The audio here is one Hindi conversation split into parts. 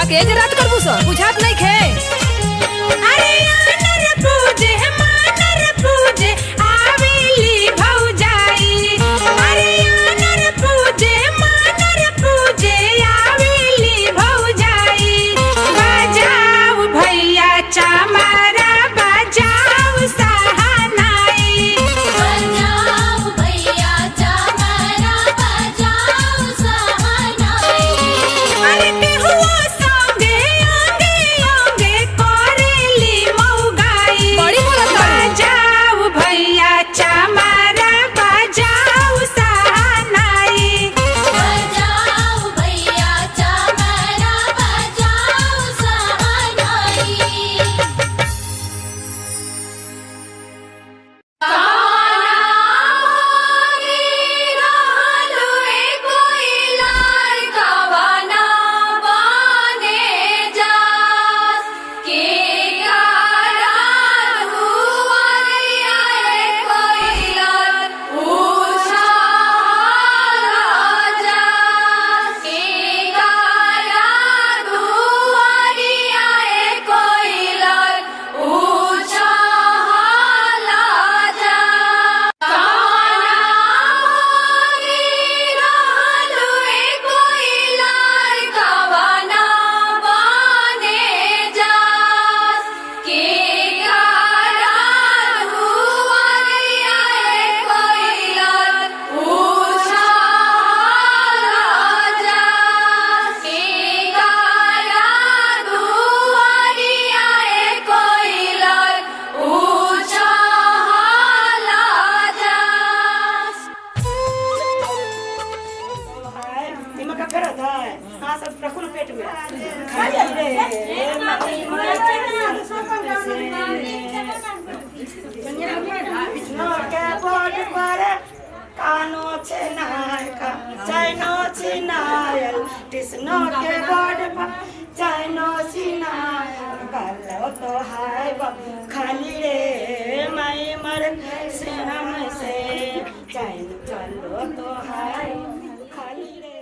के जरात करबू स बुझात नहीं खे। अरे आनर पूजे मानर पूजे आवेली भौजाई। अरे आनर पूजे मानर पूजे आवेली भौजाई। बजाओ भैया चमारा बजाओ सहानाई। बजाओ भैया चमारा बजाओ सहानाई। अरे केहुओ संगे आंगे आंगे करेली मौगाई। बड़ी बोलत बाड़ी। बजाओ भैया चमारा बजाओ सहानाई। बजाओ भैया चमारा बजाओ सहानाई। कानो छिनायका चाइनो छिनायल कृष्णो के बड़ चाइनो छिनायल गलो तो हाय खाली रे मई मर श्याम से चाइन चलो तो हाय खाली रे।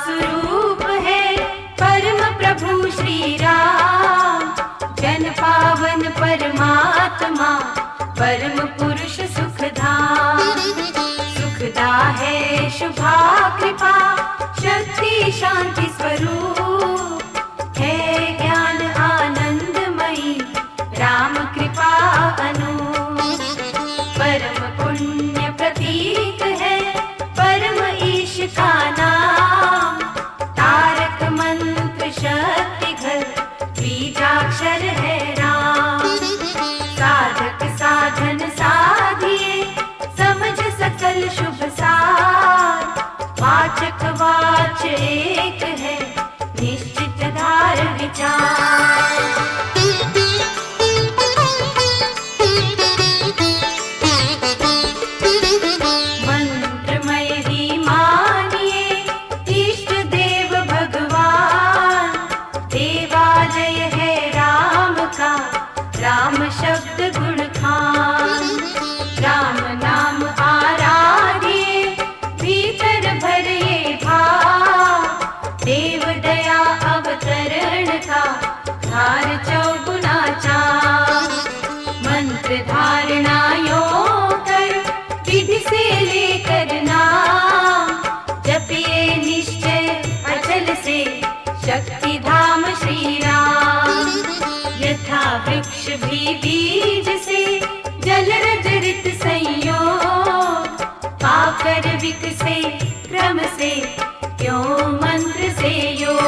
स्वरूप है परम प्रभु श्री राम। जन पावन परमात्मा परम पुरुष सुखधाम। सुखदा है शुभा कृपा शक्ति शांति स्वरूप है ज्ञान आनंदमयी राम कृपा अनूप। परम पुण्य प्रतीक है परम ईश का नाम। तारक मंत्र शक्ति घर बीजाक्षर है राम। साधक साधन साधिए समझ सकल शुभ सार। वाचक वाच एक है निश्चित धार विचार। राम शब्द गुण खान राम नाम आराध्य भीतर भरे भाव। देव दया अवतरण का धार चौगुना चार। मंत्र धारणा योग कर विधि से लेकर नाम। जपिए निश्चय अचल से शक्ति धाम श्री राम। यथा वृक्ष भी बीज से जल रजरित संयोग। पाकर विकसे क्रम से क्यों मंत्र से योग।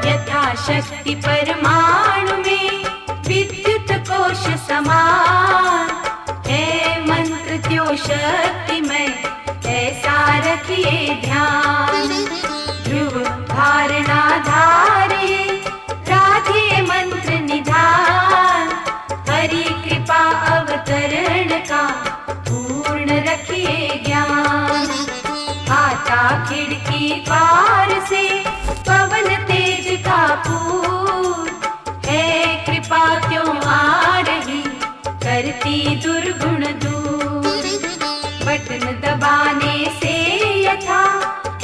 यथा शक्ति परमाणु में विद्युत कोश समान। है मंत्र त्यो शक्ति में ऐसा रखिए ध्यान। ध्रुव धारणा धारे राधे मंत्र निधान। हरि कृपा अवतरण का पार से पवन तेज का पूर है कृपा त्यों आ रही करती दुर्गुण दूर। बटन दबाने से यथा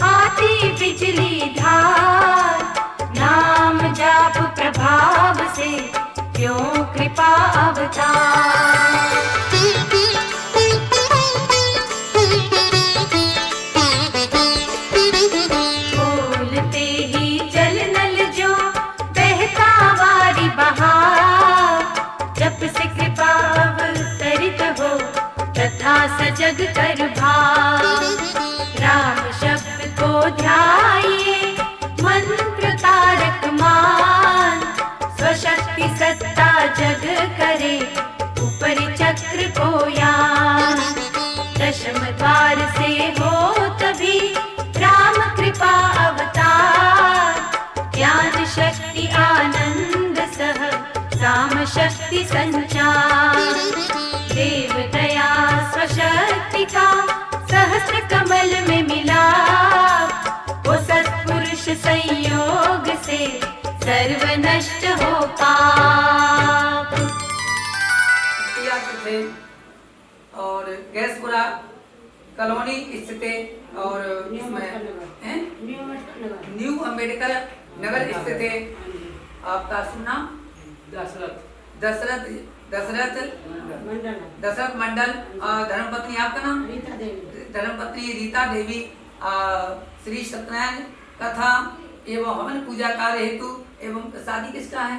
आती बिजली धार नाम जाप प्रभाव से क्यों कृपा अवतार। खोलते ही जल नल जो बहता वारी बहार जब से कृपा अवतरित हो तथा सजग कर भार। राम शब्द को ध्याइए मंत्र तारक मान स्वशक्ति सत्ता जग करे ऊपर चक्र को यान। दशम द्वार से हो तभी राम कृपा अवतार ज्ञान शक्ति आनंद सह राम शक्ति संचार। देव दया स्वशक्ति का सहस्त्र कमल में मिला वो सत्पुरुष संयोग से सर्व नष्ट हो पाप। थे और गैसपुरा कॉलोनी स्थित है और इसमें न्यू अम्बेडकर नगर स्थित है। आपका सुना दशरथ मंडल और धर्मपत्नी आपका नाम धर्मपत्नी रीता देवी। श्री सत्यनारायण कथा एवं हवन पूजा कार्य हेतु एवं शादी किसका है?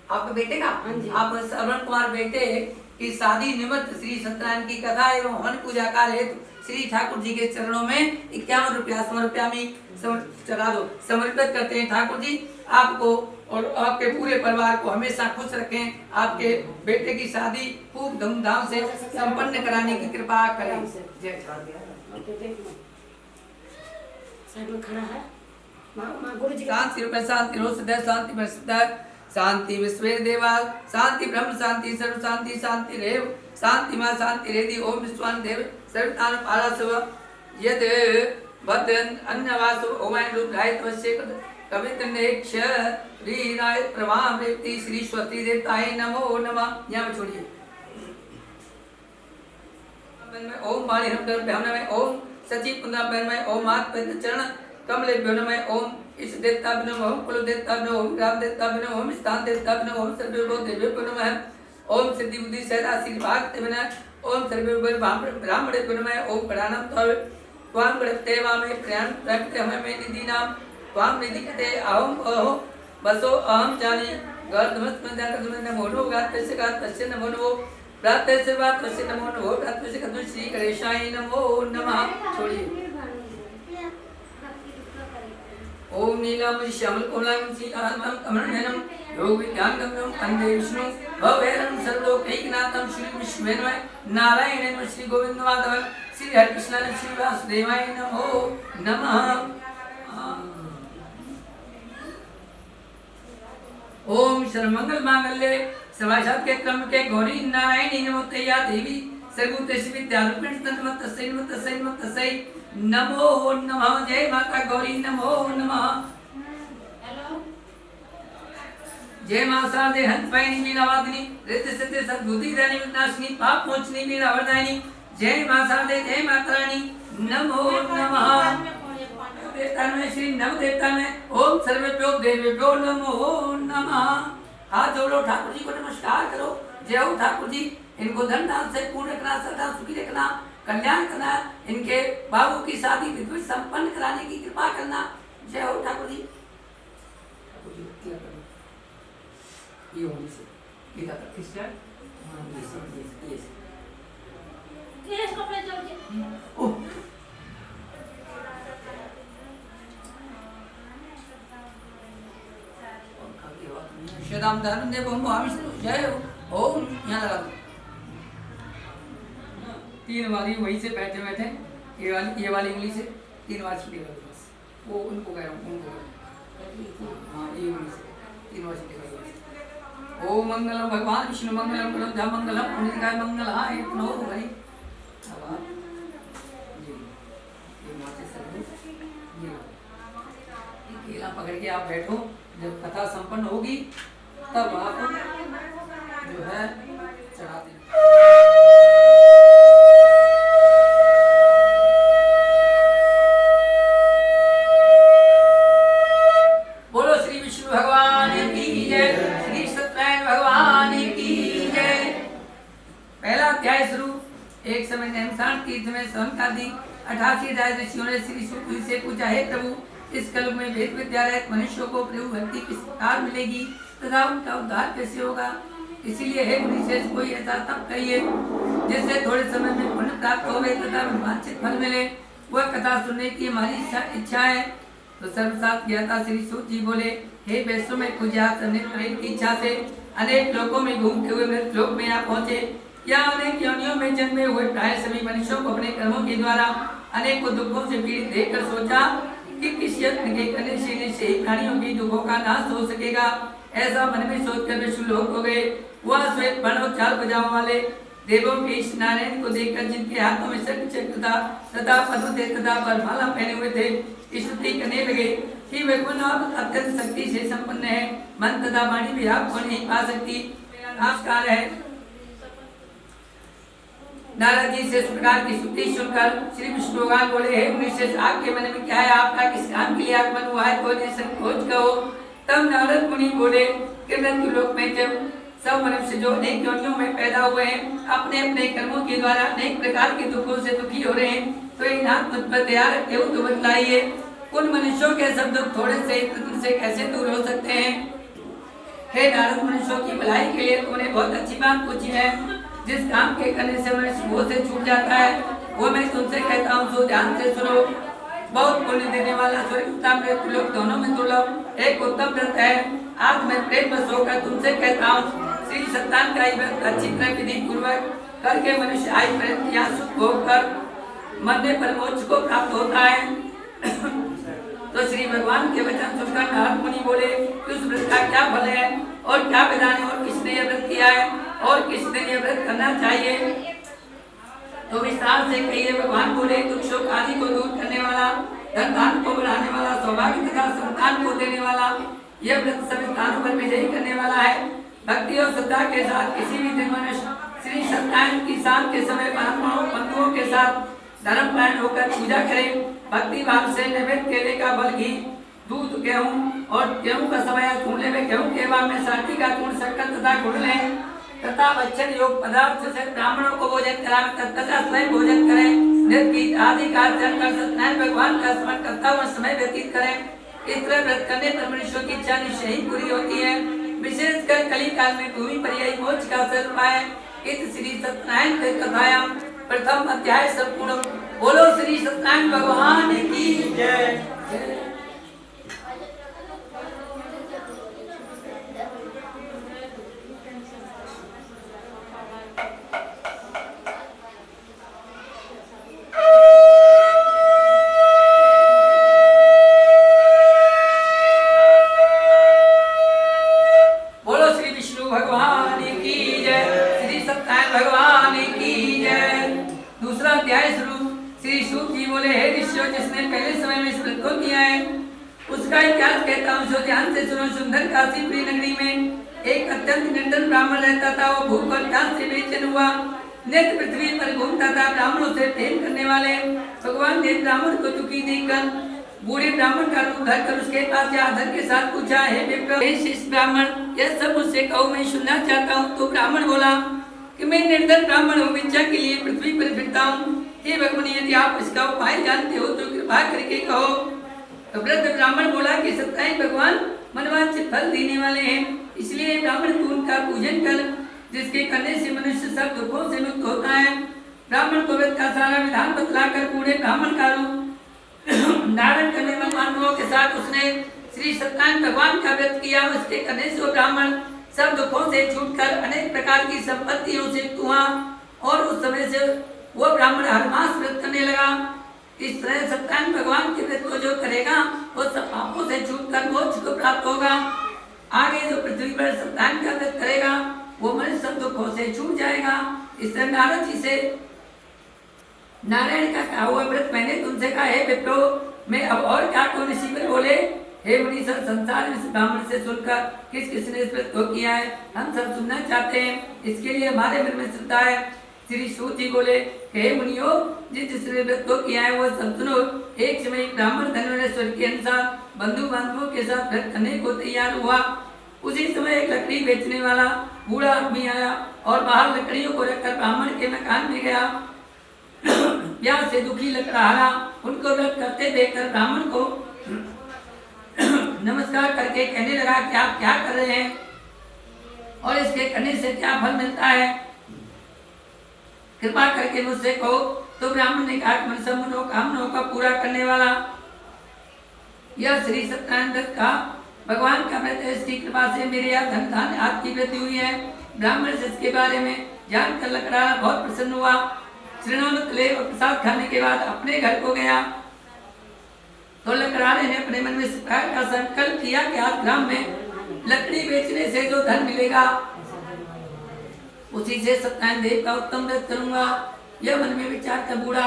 आपके बेटे का? आप श्रवण कुमार बेटे की शादी निमित्त श्री सत्यनारायण की कथा एवं हवन पूजा कार्य हेतु श्री ठाकुर जी के चरणों में 51 रुपया चढ़ा दो समर्पित करते हैं। ठाकुर जी आपको और आपके पूरे परिवार को हमेशा खुश रखें। आपके बेटे की शादी खूब धूमधाम से संपन्न कराने की कृपा करें। जय शांति रूप शांति रोज सदैव शांति प्रसिद्ध शांति विश्व देवा शांति ब्रह्म शांति सर्व शांति शांति रेव शांति मां शांति रेदि ओम विश्वान देव सर्वतान पारासव यद भद्रन अन्नवास ओमाय रुद्राय तवस्य कवितनेक्ष रीराय प्रभाम रेवती श्री स्वस्ति देवताय नमो नमः। यहाँ छोड़िए ओम वाणी हम में ओम सचिव पुनः में ओम मात चरण कमले में ओम इस देवता बिनो ओम कुल देवता बिनो ओम ग्राम देवता बिनो ओम स्थान देवता बिनो ओम सर्वे देवी बिनो ओम सिद्धि बुद्धि सदा आशीर्वाद बिना ओम सर्वे ब्राह्मण बिनो ओम प्रणाम त्वाम गणते वामे प्रयाण रखते हमें में निधि नाम त्वाम निधि कते अहम अहो बसो अहम जानी गर्दमत में जाकर तुमने नमो गाते से गाते से नमो नमो प्रातः से बात से नमो नमो प्रातः से कदु श्री गणेशाय नमो नमः। छोड़िए ओम नीलम श्यामल कोमलम श्रीकांतम कमलनयनम योग विज्ञान गम्यम वंदे विष्णु भवभैरवं सर्वलोकैकनाथं श्री विष्णुवेन्मय नारायणेन श्री गोविंद माधव श्री हरिकृष्ण श्री वासुदेवाय नमो नमः। ओम सर्वमंगल मांगल्ये सर्वासाध के क्रम के गौरी नारायणी नमोते या देवी सर्वभूतेषु विद्यारूपिणी तन्मतस्यै नमस्तस्यै नमस्तस्यै नमो नमः। जय माता गौरी नमो नमः। जय मां शारदे हंस पैनी मीनावादिनी रिद्ध सिद्धि सद्बुद्धि दानी विनाशिनी पाप मोचनी मीना वरदायिनी जय मां शारदे जय माता रानी नमो नमः। देवता में श्री नव देवता में ओम सर्वेभ्यो देवेभ्यो नमो नमः। हाथ जोड़ो ठाकुर जी को नमस्कार करो। जय हो ठाकुर जी इनको धन दान से पूर्ण रखना सदा सुखी रखना कल्याण करना इनके बाबू की शादी विधिवत संपन्न कराने की कृपा करना। जय हो ठाकुर जी। ये होने से गीता का किसका ये कपड़े जोड़ ओह श्रीराम धर्म देव ओम विष्णु जय हो। ओम यहाँ लगा दो 3 वाली वहीं से बैठे बैठे ये वाली उंगली से 3 बार छुट्टी कर दो बस। वो उनको कह रहा हूँ उनको हाँ ये उंगली से 3 बार छुट्टी कर दो। ओम मंगलम भगवान विष्णु मंगलम परम धाम मंगलम पुण्यकाय मंगल हाय नो भाई जी ये माचे से केला पकड़ के आप बैठो, जब कथा संपन्न होगी तब आप जो है चढ़ाते हैं। बोलो श्री विष्णु भगवान की जय, श्री सत्यनारायण भगवान की जय। पहला अध्याय शुरू। एक समय नैमिषारण्य तीर्थ में संकादि 88 ऋषियों ने श्री शुक जी से पूछा, हे प्रभु, इस कल्प में वेद विद्या रहित मनुष्यों को प्रभु भक्ति किस प्रकार मिलेगी तथा उनका उद्धार कैसे होगा? इसीलिए हे मुनिश्रेष्ठ, कोई ऐसा तप कहिए जिससे थोड़े समय में पुण्य प्राप्त होवे तथा वांछित फल मिले। वह कथा सुनने की हमारी इच्छा है। तो सर्वसात ज्ञाता श्री सूत जी बोले, हे वैष्णव, में पूज्यात प्रेम की इच्छा से अनेक लोकों में घूमते हुए मृत लोक में आ पहुंचे। या अनेक योनियों में जन्मे हुए प्राय सभी मनुष्यों को अपने कर्मों के द्वारा अनेक दुखों से पीड़ित देखकर सोचा कि किस यत्न के करने से निश्चय ही प्राणियों के दुखों का नाश हो सकेगा। ऐसा मन में सोचकर विष्णु लोक हो गए। वह श्वेत वर्ण और 4 भुजाओं वाले देवों के इष्ट नारायण को देखकर, जिनके हाथों में शंख चक्र था तथा पद्म तथा वरमाला पहने हुए थे, स्तुति करने लगे कि भगवान आप अत्यंत शक्ति से संपन्न है, मन तथा वाणी भी आपको नहीं पा सकती, नमस्कार है। नारद जी से इस प्रकार की स्तुति सुनकर श्री विष्णु भगवान बोले, हे मुनिश्रेष्ठ, आपके मन में क्या है? आपका किस काम के लिए आगमन हुआ है? कोई निसंकोच कहो। तब नारद मुनि बोले कि मृत्यु लोक में जब सब मनुष्य जो अनेक योनियों में पैदा हुए हैं, अपने अपने कर्मों के द्वारा अनेक प्रकार के दुखों से दुखी हो रहे हैं, तो इन हाथ मुझ पर तैयार रखते हो तो बतलाइए, उन मनुष्यों के सब दुख थोड़े से पृथ्वी से कैसे दूर हो सकते हैं? हे नारद, मनुष्यों की भलाई के लिए तुमने बहुत अच्छी बात पूछी है। जिस काम के करने से मनुष्य मोह से छूट जाता है, वो मैं तुमसे कहता हूँ, सो ध्यान से सुनो। बहुत पुण्य देने वाला स्वर्ग तथा मृत्यु लोक दोनों में दुर्लभ एक उत्तम व्रत है। आज मैं प्रेम बस होकर तुमसे कहता हूँ, श्री सत्तान का व्रत अच्छी तरह विधि पूर्वक करके मनुष्य आयु पर्यंत यहाँ सुख होकर मरने पर मोक्ष को प्राप्त होता है। तो श्री भगवान के वचन सुनकर नारद मुनि बोले, उस व्रत का क्या फल है और क्या विधान है और किसने यह व्रत किया है और किसने यह व्रत करना चाहिए? तो विस्तार से कहिए। भगवान बोले, दुख शोक आदि को दूर करने वाला, धन धान को बढ़ाने वाला, सौभाग्य तथा संतान को देने वाला, यह व्रत सभी स्थानों पर विजयी करने वाला है। भक्ति और श्रद्धा के साथ किसी भी दिन मनुष्य श्री सत्यनारायण की शाम के समय ब्राह्मणों बंधुओं के साथ धर्मपरायण होकर पूजा करें। भक्ति भाव से नैवेद्य केले का फल, घी, दूध, गेहूं और गेहूं का समय चूल्हे में गेहूं के बाद में साथी का चूर्ण, शक्कर तथा गुड़ लें तथा वचन योग पदार्थ से ब्राह्मणों को भोजन कराएं तथा स्वयं भोजन करें। नृत्य गीत आदि का अर्चन कर सत्यनारायण भगवान का स्मरण करता हुआ समय व्यतीत करें। इस तरह व्रत करने पर मनुष्यों की इच्छा निश्चय ही पूरी होती है। विशेषकर कली काल में भूमि पर यही मोक्ष का अवसर पाए। इस श्री सत्यनारायण के कथायाम प्रथम अध्याय संपूर्ण। बोलो श्री सत्यनारायण भगवान की जय। सुंदर काशीपुरी नगरी में एक अत्यंत निर्धन ब्राह्मण रहता था। वो भूख और प्यास से बेचैन हुआ, नित्य पृथ्वी पर घूमता था। ब्राह्मणों से प्रेम करने वाले भगवान ने ब्राह्मण को दुखी देखकर बूढ़े ब्राह्मण का रूप धरकर उसके पास आदर के साथ पूछा, हे विप्र, हे शिष्य ब्राह्मण, यह सब मुझसे कहो, मैं सुनना चाहता हूँ। तो ब्राह्मण बोला कि मैं निर्धन ब्राह्मण हूँ, भिक्षा के लिए पृथ्वी पर फिरता हूँ। हे भगवान, यदि आप इसका उपाय जानते हो तो कृपा करके कहो। तो वृद्ध ब्राह्मण बोला कि सत्यनारायण भगवान मनवांछित फल देने वाले हैं, इसलिए ब्राह्मण तू उनका पूजन कर, जिसके करने से मनुष्य सब दुखों से मुक्त होता है। ब्राह्मण को वेद का सारा विधान बतलाकर बूढ़े ब्राह्मण का रूप धारण करने में मानवों के साथ उसने श्री सत्यनारायण भगवान का व्रत किया। उसके करने से वो ब्राह्मण सब दुखों से छूटकर अनेक प्रकार की संपत्तियों से हुआ और उस समय से वो ब्राह्मण हर मास व्रत करने लगा। इस तरह सत्यनारायण भगवान के व्रत को जो करेगा वो सब पापों से छूटकर मोक्ष को प्राप्त होगा। आगे जो पृथ्वी पर सत्यनारायण का व्रत करेगा वो मनुष्य सब दुखों से छूट जाएगा। इस तरह नारद जी से नारायण का कहा हुआ व्रत मैंने तुमसे कहा, हे विप्रो, मैं अब और क्या कहूं? ऋषि पर बोले, हे मुनीश्वर, संसार में इस ब्राह्मण से सुनकर किस किसने इस पर तो किया है, हम सब सुनना चाहते हैं, इसके लिए हमारे मन में श्रद्धा है। श्री सूत जी बोले, हे मुनियो, जिसने व्रत को किया है वो सब सुनो। एक समय ब्राह्मण धनेश्वर के अनुसार बंधु बांधवों के साथ व्रत करने को तैयार हुआ। उसी समय एक लकड़ी बेचने वाला बूढ़ा आदमी आया और बाहर लकड़ियों को रखकर ब्राह्मण के मकान में गया। प्यास से दुखी लकड़हारा उनको व्रत करते देखकर ब्राह्मण को नमस्कार करके कहने लगा कि आप क्या कर रहे हैं और इसके करने से क्या फल मिलता है, कृपा करके मुझसे कहो। तो ब्राह्मण ने कहा कि मैं सब मनोकामनाओं का पूरा करने वाला यह श्री सत्यनारायण दत्त का भगवान का व्रत है, इसकी कृपा से मेरे यहाँ धन धान्य आदि की वृद्धि हुई है। ब्राह्मण से इसके बारे में जानकर लकड़हारा बहुत प्रसन्न हुआ। श्रीनामत ले और प्रसाद खाने के बाद अपने घर को गया तो लकड़हारे ने अपने मन में इस प्रकार का संकल्प किया कि आज ग्राम में लकड़ी बेचने से जो धन मिलेगा उसी से सत्यनारायण देव का उत्तम व्रत करूंगा। यह मन में विचार कर बूढ़ा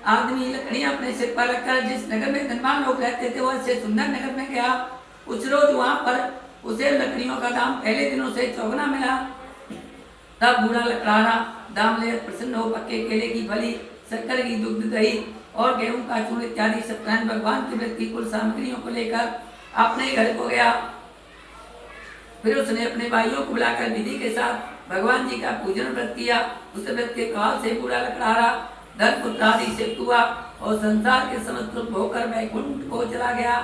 आदमी लकड़ियां अपने सिर पर रखकर जिस नगर में धनवान लोग रहते थे वह से सुंदर नगर में गया। उस रोज वहां पर उसे लकड़ियों का दाम पहले दिनों से चौगुना मिला। तब बूढ़ा लकड़हारा दाम ले प्रसन्न हो पक्के केले की फली, शक्कर की दुग्ध दही और गेहूं का चूर्ण इत्यादि सत्यनारायण भगवान के व्रत की कुल सामग्रियों को लेकर अपने घर को गया। फिर उसने अपने भाइयों को बुलाकर विधि के साथ भगवान जी का पूजन व्रत किया। उस व्रत के प्रभाव से बूढ़ा लकड़हारा धन पुत्र आदि से हुआ और संसार के समस्त रूप होकर वैकुंठ को चला गया।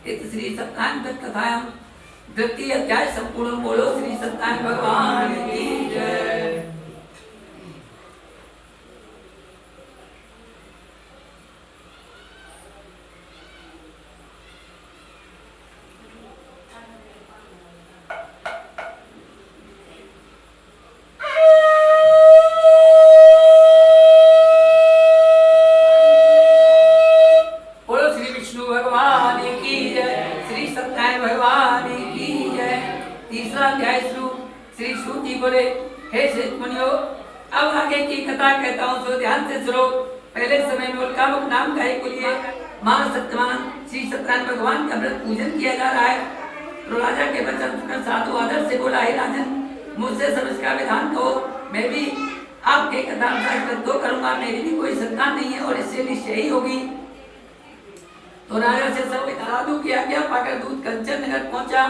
इस श्री सत्यनारायण व्रत कथायां द्वितीय अध्याय संपूर्ण। बोलो श्री सत्यनारायण भगवान की जय। भगवान का व्रत पूजन किया जा रहा है। तो राजा के वचन सुनकर साधु आदर से बोला, हे राजन, मुझसे समझ का विधान कहो, मैं भी आपके कथा अनुसार व्रत तो करूंगा, मेरी भी कोई संतान नहीं है और इससे निश्चय ही होगी। तो राजा से सब साधु की आज्ञा पाकर दूत कंचन नगर पहुंचा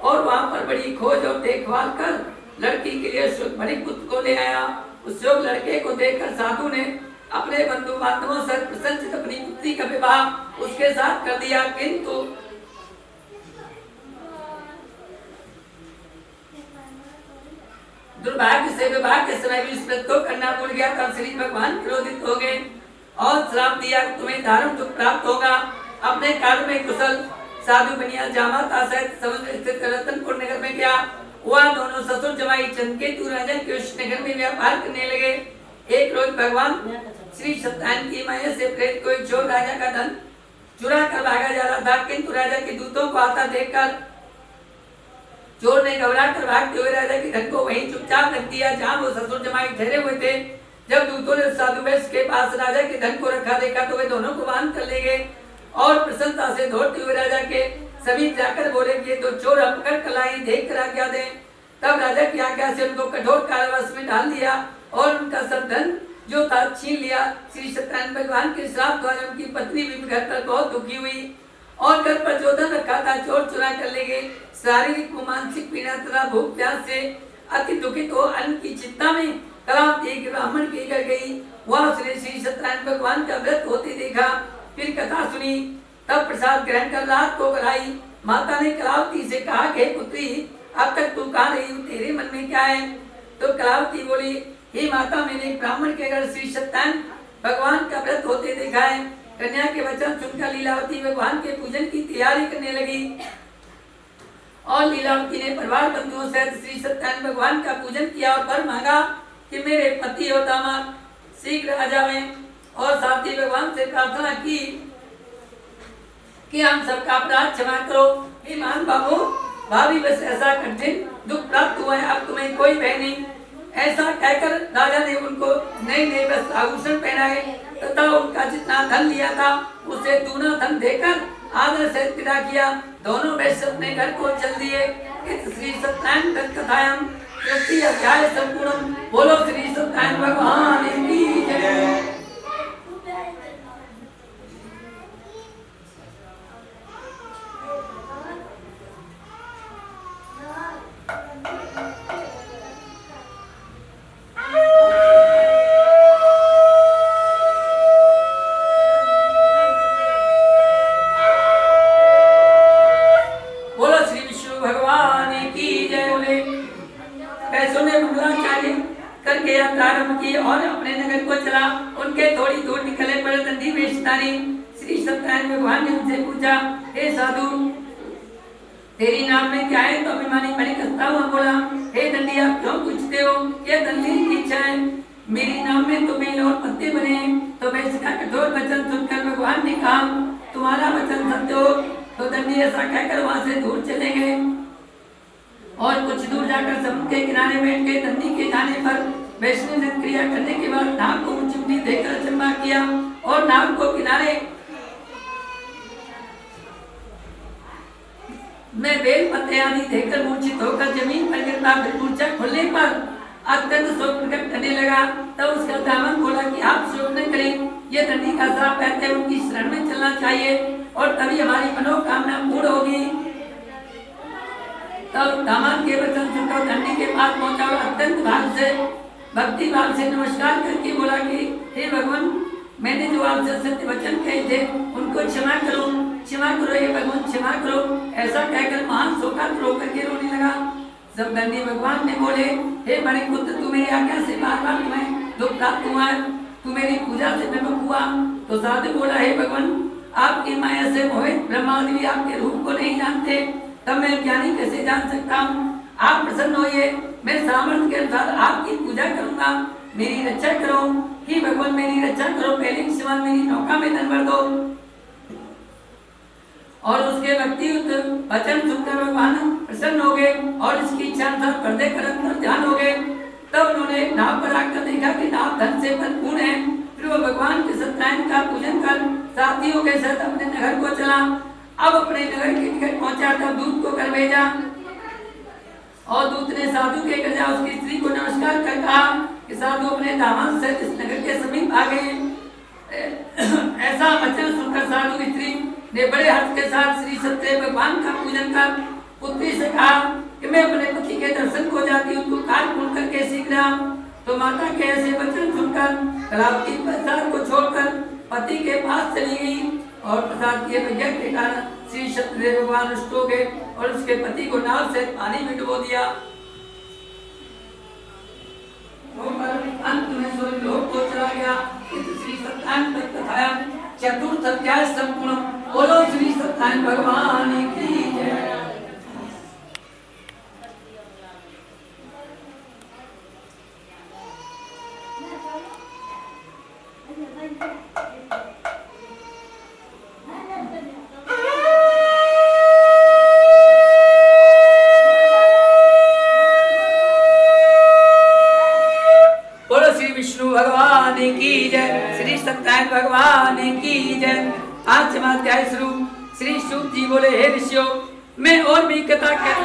और वहां पर बड़ी खोज और देखभाल कर लड़की के लिए शुभ बड़े पुत्र को ले आया। उस शुभ लड़के को देखकर साधु ने अपने बंधु बांधवों से प्रसन्नचित अपनी पुत्री का विवाह उसके साथ कर दिया, किंतु दुर्भाग्य से विवाह के समय भी इस व्रत को करना भूल गया। तब श्री भगवान क्रोधित हो गए और श्राप दिया, तुम्हें दारुण दुख प्राप्त होगा। अपने कार्य में कुशल साधु बनिया जामाता सहित समुद्र स्थित रतनपुर नगर में गया। वह दोनों ससुर जमाई चंद्रकेतु राजा के उस नगर में व्यापार करने लगे। एक रोज भगवान श्री सत्यनारायण की माया से प्रेरित कोई चोर राजा का धन चुरा कर भागा जा रहा था, किंतु राजा के दूतों को आता देखकर चोर ने घबरा कर भागते हुए राजा के धन को वहीं चुपचाप रख दिया जहां वो ससुर जमाई ठहरे हुए थे। जब दूतों ने साधु वैश्य के पास राजा के धन को रखा देखा तो वे दोनों को बांध कर ले गए और प्रसन्नता से दौड़ते हुए राजा के समीप जाकर बोले कि ये तो चोर हम पकड़ कर लाए, देख कर आज्ञा दें। तब राजा की आज्ञा से उनको कठोर कारावास में डाल दिया और उनका सब धन जो था छीन लिया। श्री सत्यनारायण भगवान के श्राप द्वारा उनकी पत्नी भी घर पर बहुत दुखी हुई और घर पर जो धन रखा था चोर चुरा कर ले गए। शारीरिक व मानसिक पीड़ा तथा भूख प्यास से अति दुखित हो अन्न की चिंता में कलावती एक ब्राह्मण के घर गई। वह श्री सत्यनारायण भगवान का व्रत होते देखा, फिर कथा सुनी, तब प्रसाद ग्रहण कर रात को कराई। माता ने कलावती से कहा कि पुत्री, अब तक तू कहाँ रही हूँ, तेरे मन में क्या है? तो कलावती बोली, हे माता, मैंने एक ब्राह्मण के घर श्री सत्यनारायण भगवान का व्रत होते देखा है। कन्या के वचन सुनकर लीलावती भगवान के पूजन की तैयारी करने लगी और लीलावती ने परिवार बंधुओं सहित श्री सत्यनारायण भगवान का पूजन किया और वर मांगा कि मेरे पति और दामाद शीघ्र आ जाएं और साथ ही भगवान से प्रार्थना की कि हम सबका अपराध क्षमा करो। हे मान बाबू, भाभी बस ऐसा कठिन दुख प्राप्त हुआ है, अब तुम्हें कोई भय नहीं। ऐसा कहकर राजा ने उनको नए नए वस्त्र आभूषण पहनाए तथा उनका जितना धन लिया था उसे दूना धन देकर आदर से विदा किया। दोनों वैश्य अपने घर को चल दिए। इस श्री सत्यनारायण व्रत कथायां तृतीय अध्याय संपूर्ण। बोलो श्री सत्यनारायण भगवान की जय। प्रारंभ की और अपने नगर को चला। उनके थोड़ी दूर निकले पर दंडी वेशधारी श्री सत्यनारायण भगवान ने उनसे पूछा, हे साधु तेरी नाम में क्या है? तो अभिमानी मणिक हंसता हुआ बोला, हे दंडी आप क्यों पूछते हो? यह दंडी की इच्छा है। मेरी नाम में तो मेल और पत्ते बने हैं। तो मैं इसका कठोर वचन सुनकर भगवान ने कहा, तुम्हारा वचन सत्य हो। तो दंडी ऐसा कहकर वहां से दूर चले गए और कुछ दूर जाकर समुद्र के किनारे बैठ गए। दंडी के जाने पर वैष्णव ने क्रिया करने के बाद नाग को ऊंची ऊंची देखकर अचंभा किया और नाग को किनारे में बेल पत्ते आदि देखकर मूर्छित होकर जमीन पर गिरता। फिर मूर्छा खुलने पर अत्यंत शोक प्रकट करने लगा। तब उसका दामन बोला कि आप शोक न करें, ये दंडी का श्राप कहते हैं, उनकी शरण में चलना चाहिए और तभी हमारी मनोकामना पूर्ण होगी। तब दामन के वचन सुनकर दंडी के पास पहुंचा और अत्यंत भाव से भक्ति भाव से नमस्कार करके बोला कि हे भगवान, मैंने जो आपसे सत्य वचन कहे थे उनको क्षमा करो, क्षमा करो हे भगवान, क्षमा करो। ऐसा कहकर महान शोकातुर होकर के रोने लगा। जब दंडी भगवान ने बोले, हे बड़े पुत्र, तू मेरी आज्ञा से बार बार तुम्हें दुख प्राप्त हुआ है, तू मेरी पूजा से विमुख हुआ। तो साधु बोला, हे भगवान, आपकी माया से मोहित ब्रह्मादि भी आपके रूप को नहीं जानते, तब मैं ज्ञानी कैसे जान सकता हूँ? आप प्रसन्न होइए, मैं सामर्थ्य के अनुसार आपकी पूजा करूंगा, मेरी रक्षा करो। ही भगवान मेरी रक्षा करो, पहले के समान मेरी नौका में धन भर दो। और उसके भक्ति वचन सुनकर भगवान प्रसन्न हो गए और इसकी इच्छा अनुसार पर्दे कर अंदर ध्यान हो गए। तब उन्होंने नाव पर आकर देखा कि नाव धन से भरपूर है। फिर वो भगवान के सत्यनारायण का पूजन कर साथियों के साथ अपने नगर को चला। अब अपने नगर के निकट पहुंचा तब दूत को कर भेजा और दूत ने साधु के घर जा उसकी स्त्री को नमस्कार कर कहा कि साधु अपने दामाद से इस नगर के समीप आ गए। ऐसा वचन सुनकर साधु की स्त्री ने बड़े हर्ष के साथ श्री सत्य भगवान का पूजन कर पुत्री से कहा कि मैं अपने पति के दर्शन को जाती हूँ, तू काल पूर्ण करके शीघ्र आ। तो माता के ऐसे वचन सुनकर कलावती प्रसाद को छोड़कर पति के पास चली गई और प्रसाद के यज्ञ के कारण श्री सत्यदेव भगवान रुष्ट हो गए और उसके पति को नाव से पानी में डुबो दिया। अंत में स्वर्ग लोक को चला गया। श्री सत्यनारायण व्रत कथाया चतुर्थ अध्याय संपूर्ण। बोलो श्री सत्यनारायण भगवान की जय। भगवान की जय। श्री सत्यनारायण भगवान की जय। 5वां अध्याय शुरू। श्री सूत जी बोले, हे ऋषियों, मैं और भी कथा कर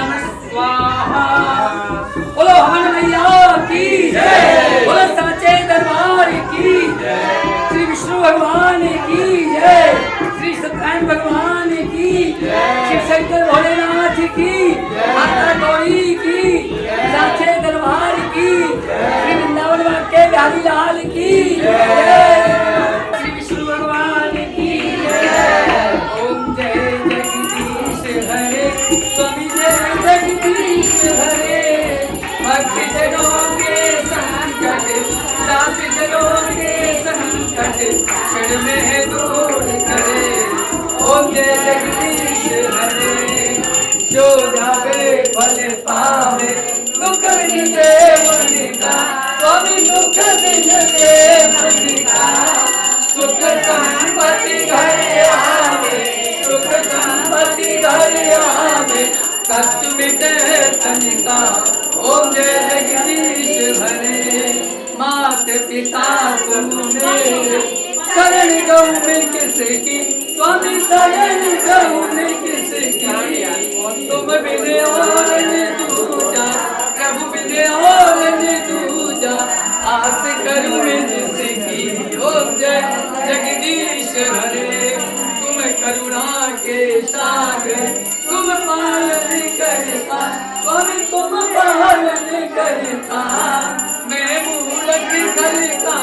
Om नमः स्वाहा। बोलो हवन मैया की जय, बोलो साचे दरबार की जय, श्री विष्णु भगवान की जय, श्री सत्यनारायण भगवान की जय, शिव शंकर भोलेनाथ की, माता गौरी की, साचे दरबार की, श्री वृंदावन के बिहारी लाल की जय, श्री विष्णु भगवान की जय। ओम जय जगदीश हरे, स्वामी जय जगदीश हरे, भक्त जनों के संकट, दास जनों के संकट, क्षण में दूर करे। ओम जय जगदीश हरे, जो जावे फल पावे, दुख बिन से मन का, स्वामी दुख बिन से मन का, सुख संपत्ति घर आवे, सुख संपत्ति घर आवे, कष्ट मिटे तन का। ओम जय जगदीश हरे, मात पिता तुम मेरे, शरण गऊ में किसकी, स्वामी शरण गऊ में किसकी, तुम बिन और न दूजा, प्रभु बिन और न दूजा, आस करूं मैं जिसकी। ओम जय जगदीश हरे, तुम करुणा के सागर, तुम पालन करता, स्वामी तुम पालन करता, मैं मूर्ख करता,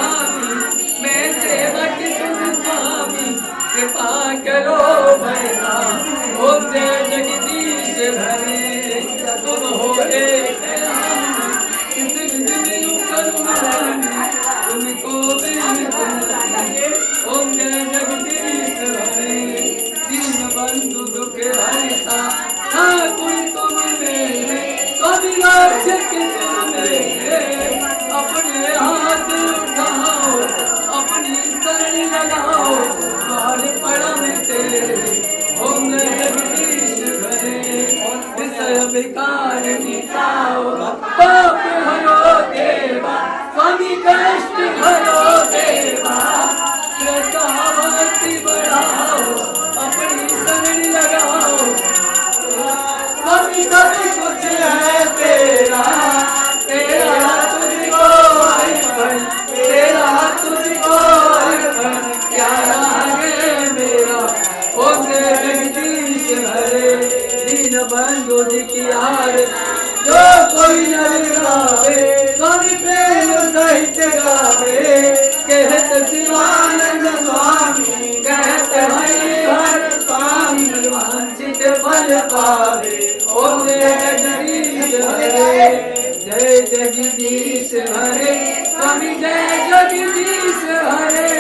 मैं सेवक तुम स्वामी, कृपा करो भैया। ओम जय जगदीश हरे, तुम हो एक तुमको ओम जय जगदीश हरे, दीन बंधु दुख हरता, ठाकुर तुम मेरे, स्वामी रक्षक तुम मेरे, अपने हाथ उठाओ, अपनी शरण लगाओ, द्वार पड़ा मैं तेरे। ओम जय जगदीश हरे, विषय विकार मिटाओ, पाप हरो देवा, स्वामी कष्ट हरो देवा, कृपावती बढ़ाओ, अपनी शरण लगाओ, स्वामी सब कुछ है तेरा, तेरा तुझको अर्पण, तेरा तुझको अर्पण, क्या लागे मेरा। ओम जय जगदीश हरे, दीन बंधु जी की आरती जो कोई नर गावे, स्वामी प्रेम सहित गावे, कहत शिवानंद स्वामी, कहत हरिहर स्वामी, वांछित फल पावे। ओम जय जगदीश हरे, जय जगदीश हरे, स्वामी जय जगदीश हरे,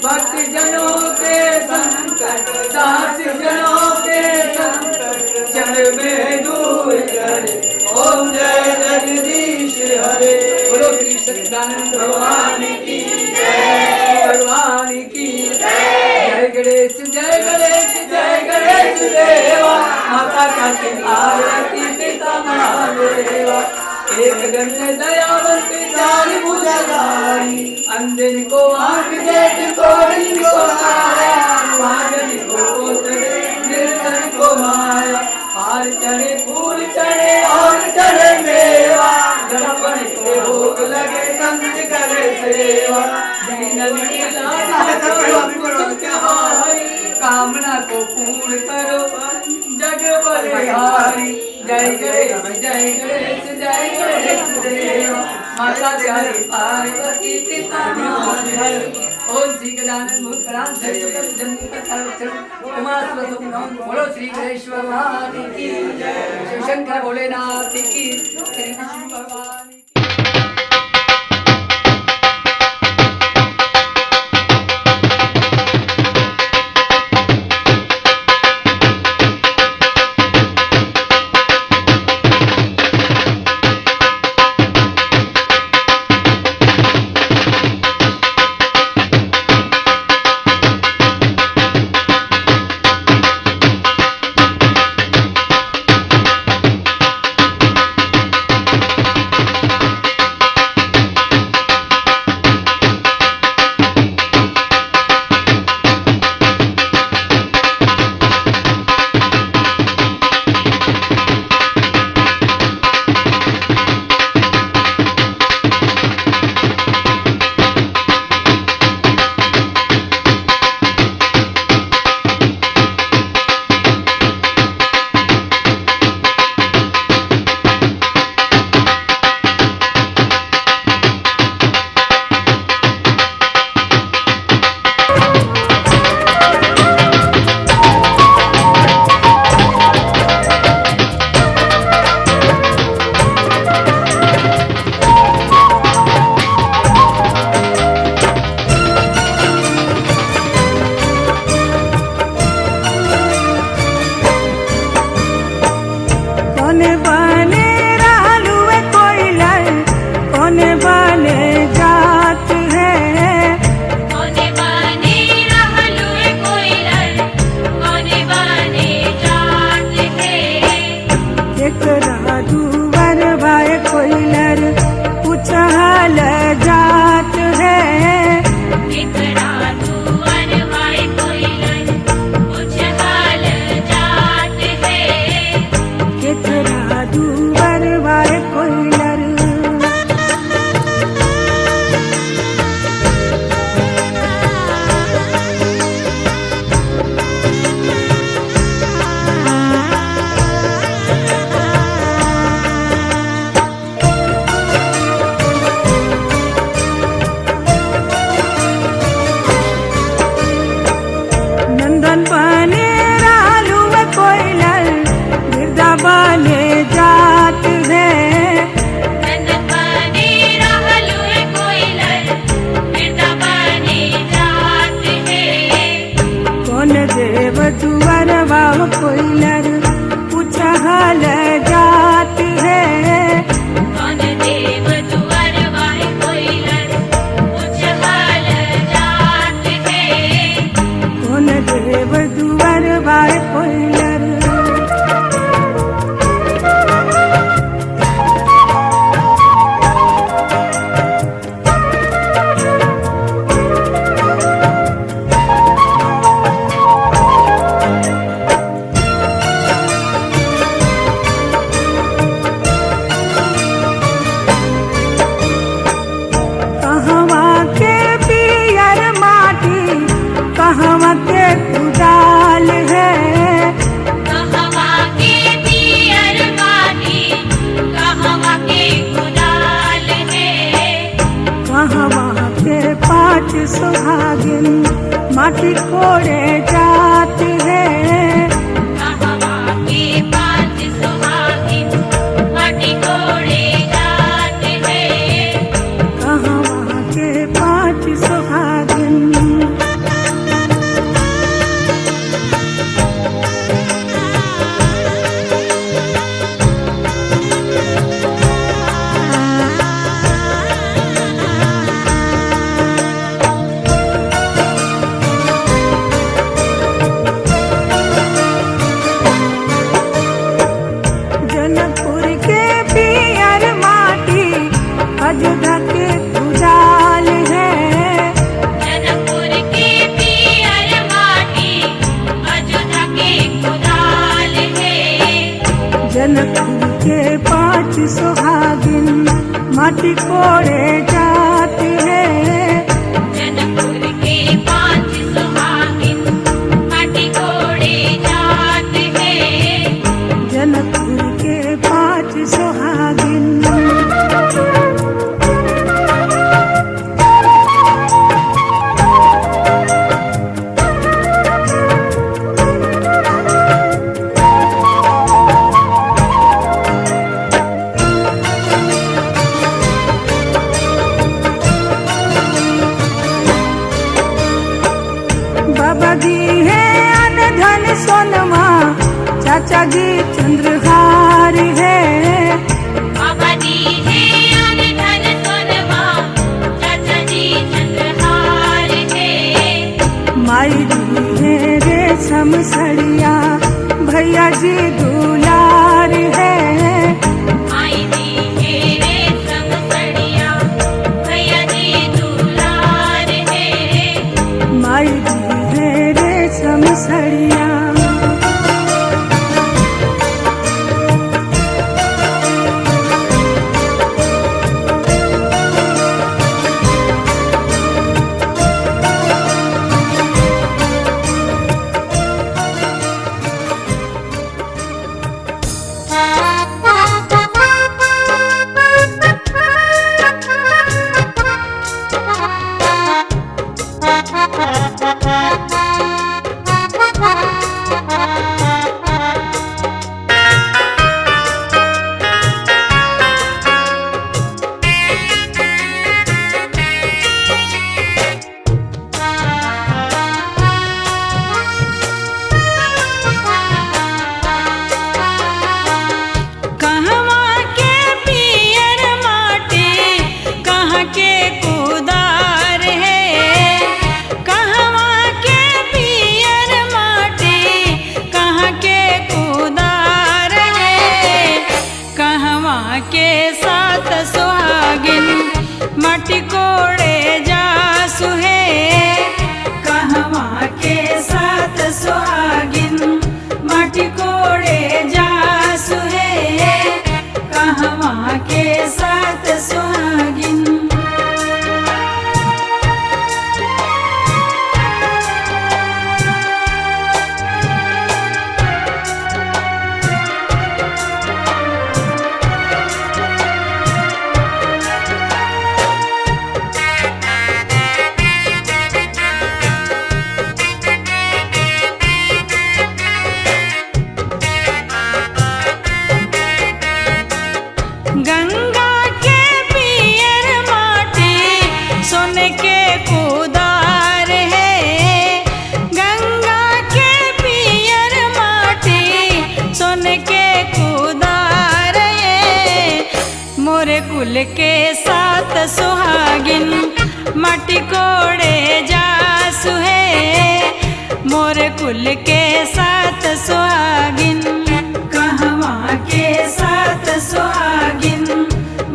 भक्त जनों के संकट, दास जनों के संकट, क्षण में दूर करे। ओम जय जगदीश हरे, बोलो श्री सच्चिदानंद भगवान की जय, भगवान की जय। जय गणेश जय गणेश जय गणेश देवा, माता का आरती पिता महादेवा, एक गंध दयावंत चार भुजधारी, अंधन को आंख देख कोढ़ी को काया, पागल को पोतरे निर्धन को माया, हार चढ़े फूल चढ़े और चढ़े मेवा, दर्पण को भोग लगे संत करे सेवा, दीनन की लाज कामना को पूर्ण करो जग बलिहारी। जय गणेश जय गणेश जय गणेश देवा, माता प्यारी पार्वती पिता महादेव। ओम श्री गजानन भूतगणाधर सर्वकर्म जन्म कथावचन उमास्वतम नमः। बोलो श्री गणेश भगवान की जय, शिव शंकर भोलेनाथ की, श्री विष्णु भगवान की। कौन बने रहलुए कोयलर, कौन बने जात है। कोने बने रहलुए कोयलर, कोने बने जात है। एकरा दुवर बाय कोयलर पूछल जात है। एकरा दुअर बाय कोयलर पूछल जात है। एकरा दुवर बाय कोयलर। नंदन बने रहलुए कोयलर, गिरधा बने जात है। नंदन बने रहलुए कोयलर, बिरधा बने जात है। कौन देव दुवर बाव कोयलर पूछल जात है। कौन देव दुअर बाय कोयलर पूछल जात है। कौन देव दुवर बाय कोयलर। कहवा के पियर माटी, कहवा के कुदाल है। कहवा के पियर माटी, कहवा के कुदाल है। कहवा के पाँच सुहागिन माटी कोड़े जात है। कहवा के पाँच सुहागिन माटी कोड़े जात है। कहवा के पाँच सुहागिन। जनकपुर के पियर माटी अयोध्या के कुदाल है। जनकपुर के पियर माटी अयोध्या के कुदाल है। जनकपुर के पाँच सुहागिन माटी कोड़े जात है। जनकपुर के पाँच सुहागिन माटी कोड़े जात है। जनकपुर के पाँच सुहागिन। के साथ सुहागिन माटी कोड़े जासु है। कहवा के साथ सुहागिन माटी कोड़े जासु है। कहवा के साथ सुहागिन गंगा के पियर माटी सोने के कुदार है। गंगा के पियर माटी सोने के कुदार है। मोरे कुल के साथ सुहागिन माटी कोड़े जासु है। मोरे कुल के साथ सुहागिन कहवा के साथ सुहागिन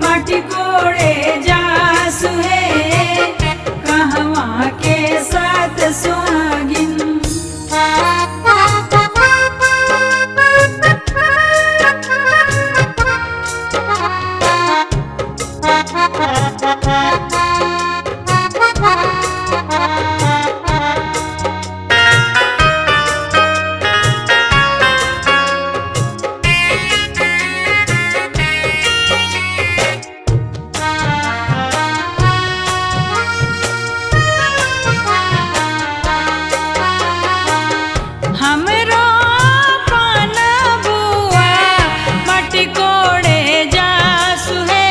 माटी कोड़े जासु है। कहवा के साथ सुहागिन हमरो पाना बुआ माटी कोड़े जासु है।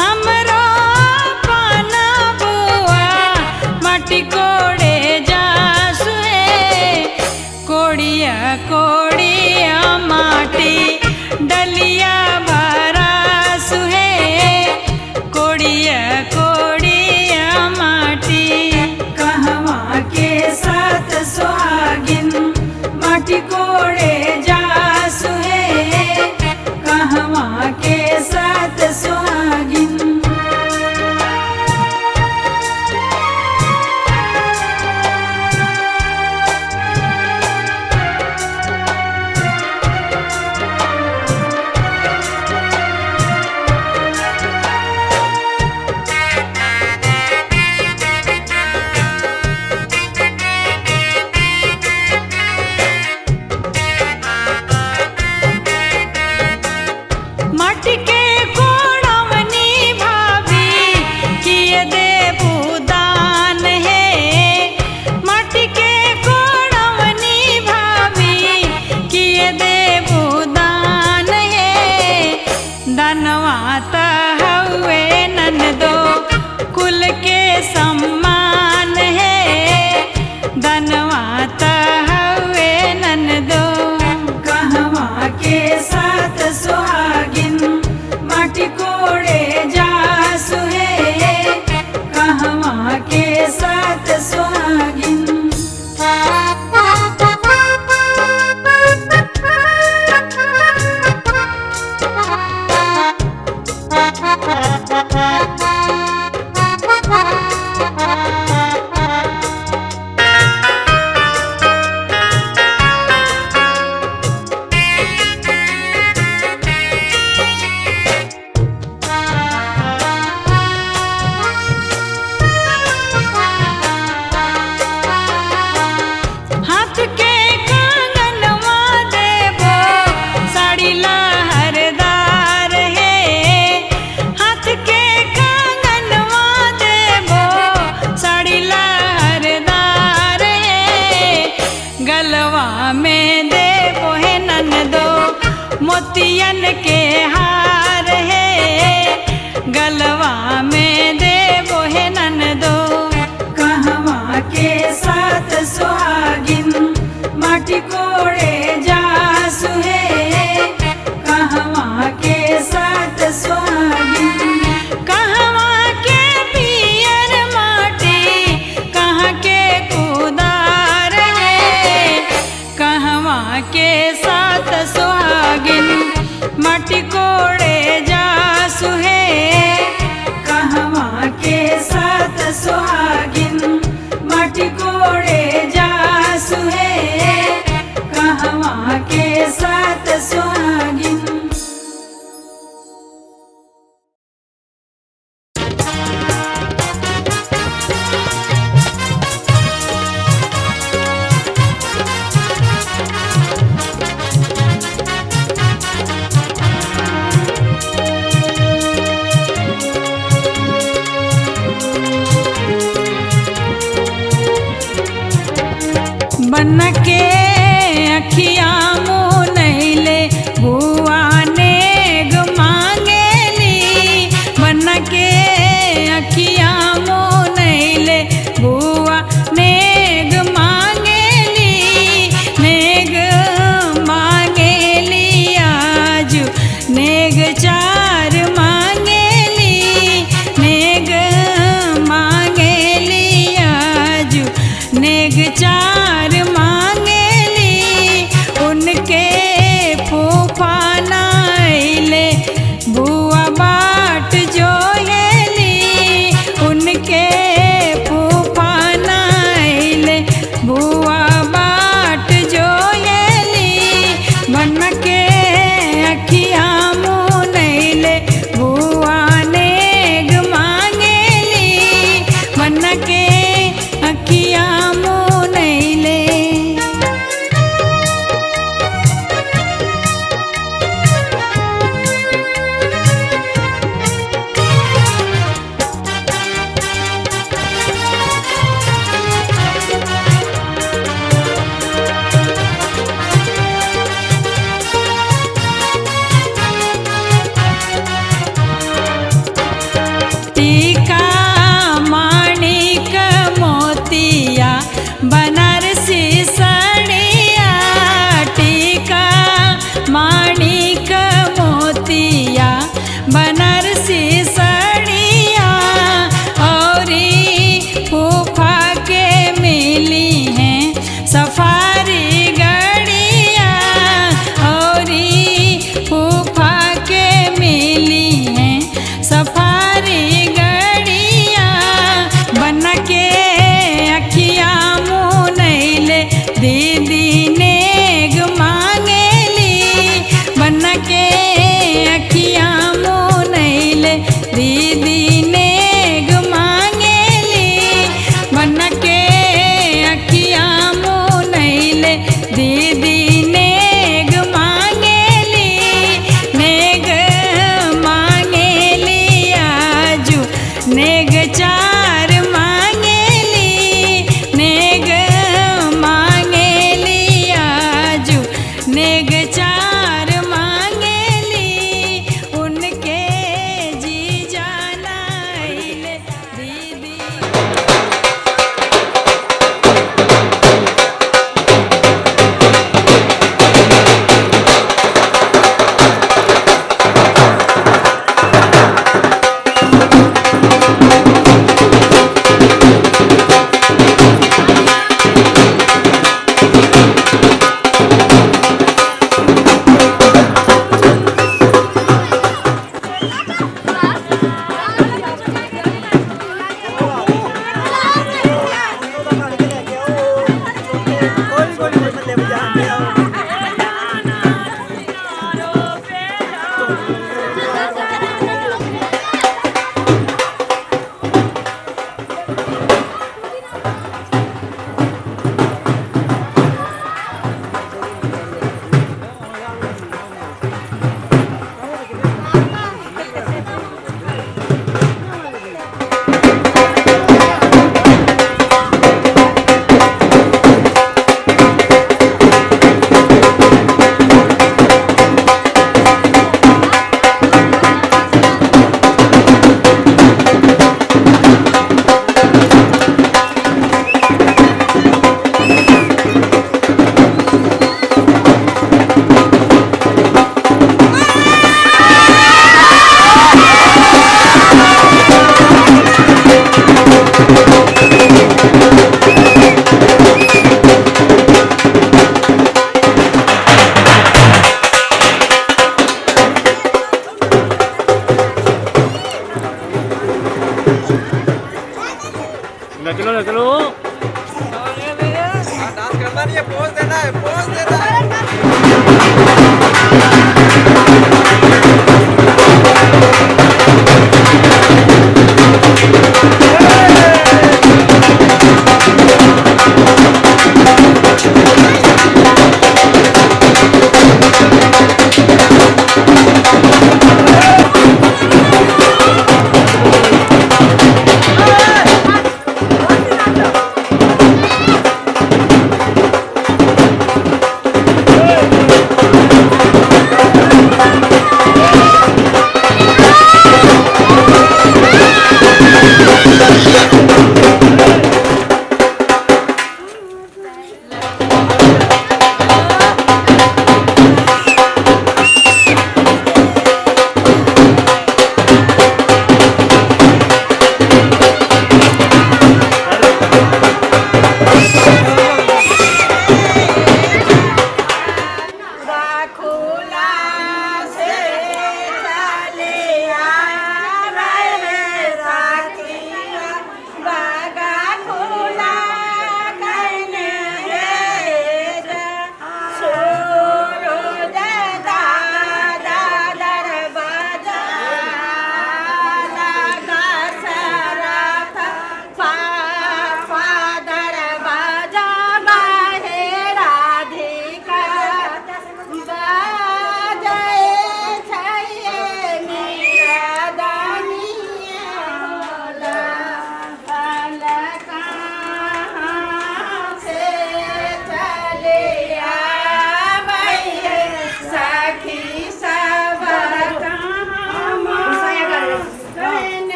हमरो पाना बुआ माटी कोड़े जासु है। कोड़िया कोड़िया माटी डलिया भरासु है। कोड़िया कोड़िया माटी कहवा के साथ सुहागिन माटी कोड़े जासु है। कहवा के साथ सुहागिन माटी के कोड़वनी भाभी किए दे बुदान है। माटी के कोड़वनी भाभी किए दे बुदान है। दनवा त हउए ननदो कुल के सम्मान है। दनवा त हउए ननदो कहवा के साथ सुहागिन माटी कोड़े जासु है। कहवा के साथ सुहागिन हाथ के कंगनवा देबो साड़ी लहरदार है। हाथ के कंगनवा देबो साड़ी लहरदार है। गलवा में देबो है ननदो मोतियन के हार है। गलवा में देबो है ननदो कहवा के साथ सुहागिन माटी कोड़े जासु है। कहवा के साथ सुहागिन कहवा के पियर माटी कहाँ के कुदार है। कहवा के साथ सुहागिन माटी कोड़े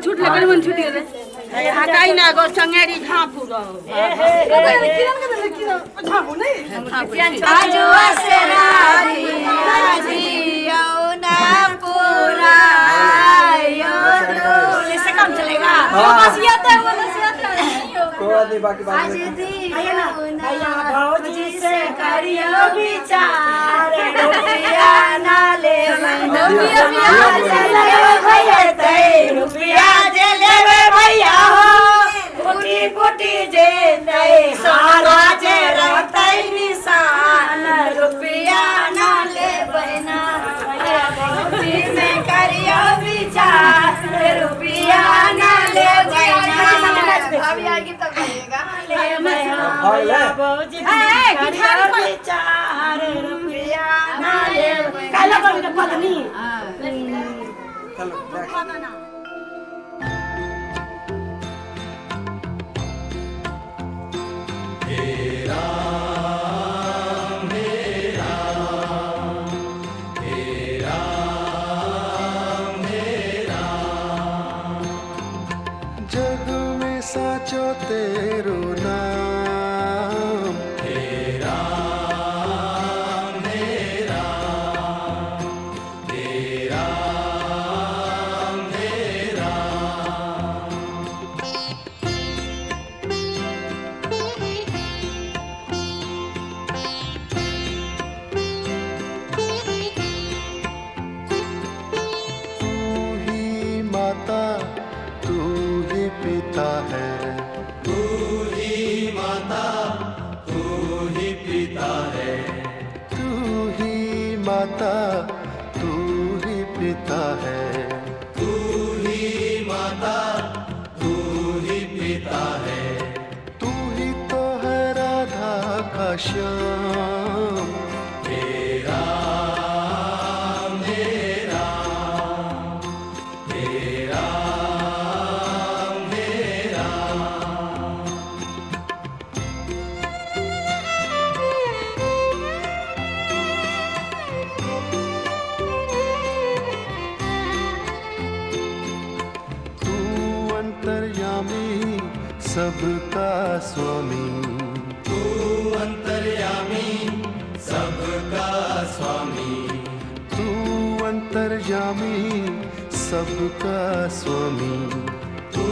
छूट ले मन छुटी रे हटाई ना गो संगेरी झापू रहो आजू असराधी जियो ना पूरा यो इससे काम चलेगा बस ये तो नहीं कोई बाकी बात आज दी भैया भौजी से करियो विचार रुपया ना ले रुपया चले भैया ते रुपया जे लेवे भैया हो छोटी जे नहीं सारा जे रहते निशान रुपया ना ले बहना भौजी में करियो विचार रुपया ना ले बहना अभी आएगी तब करिएगा भौजी करियो विचार रुपया ना ले काला पत्नी जग में साचो तेरो नाम हे राम हे राम हे राम हे राम। तू ही माता तू ही पिता है तू ही माता तू ही पिता है तू ही माता तू ही पिता है तू ही माता तू ही पिता है तू ही तो है राधा का श्याम हे राम हे राम हे राम हे राम। तू अंतर्यामी सबका स्वामी तू अंतर्यामी सबका स्वामी तू अंतर्यामी सबका स्वामी तू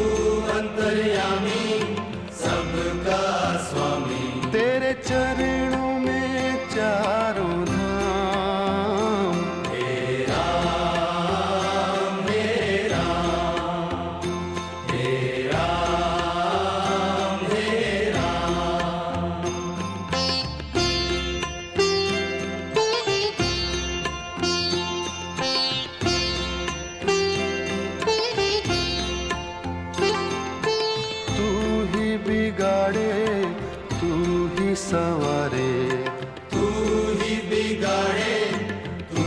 अंतर्यामी सबका स्वामी तेरे चरणों में चारों धाम हे राम हे राम हे राम हे राम। तू ही बिगाड़े तू ही संवारे तू ही बिगाड़े तू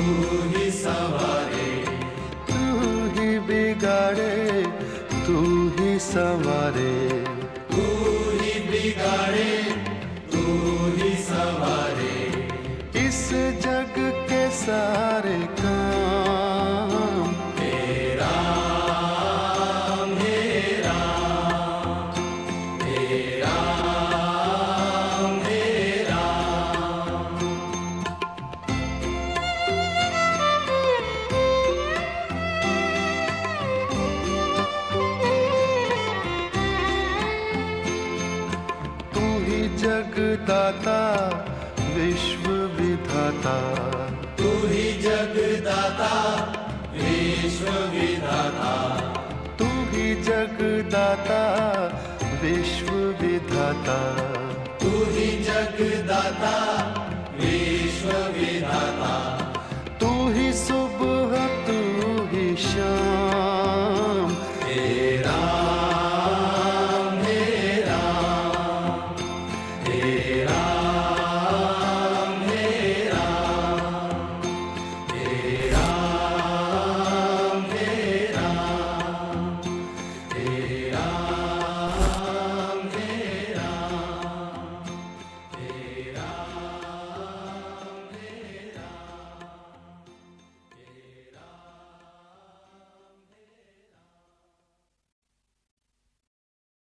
ही संवारे तू ही बिगाड़े तू ही संवारे तू ही बिगाड़े तू ही संवारे इस जग के सारे काम हे राम हे राम हे राम हे राम। तू ही जगदाता विश्व विधाता तू ही जगदाता विश्व विधाता तू ही जगदाता विश्व विधाता तू ही जगदाता विश्व विधाता तू ही सुबह तू ही शाम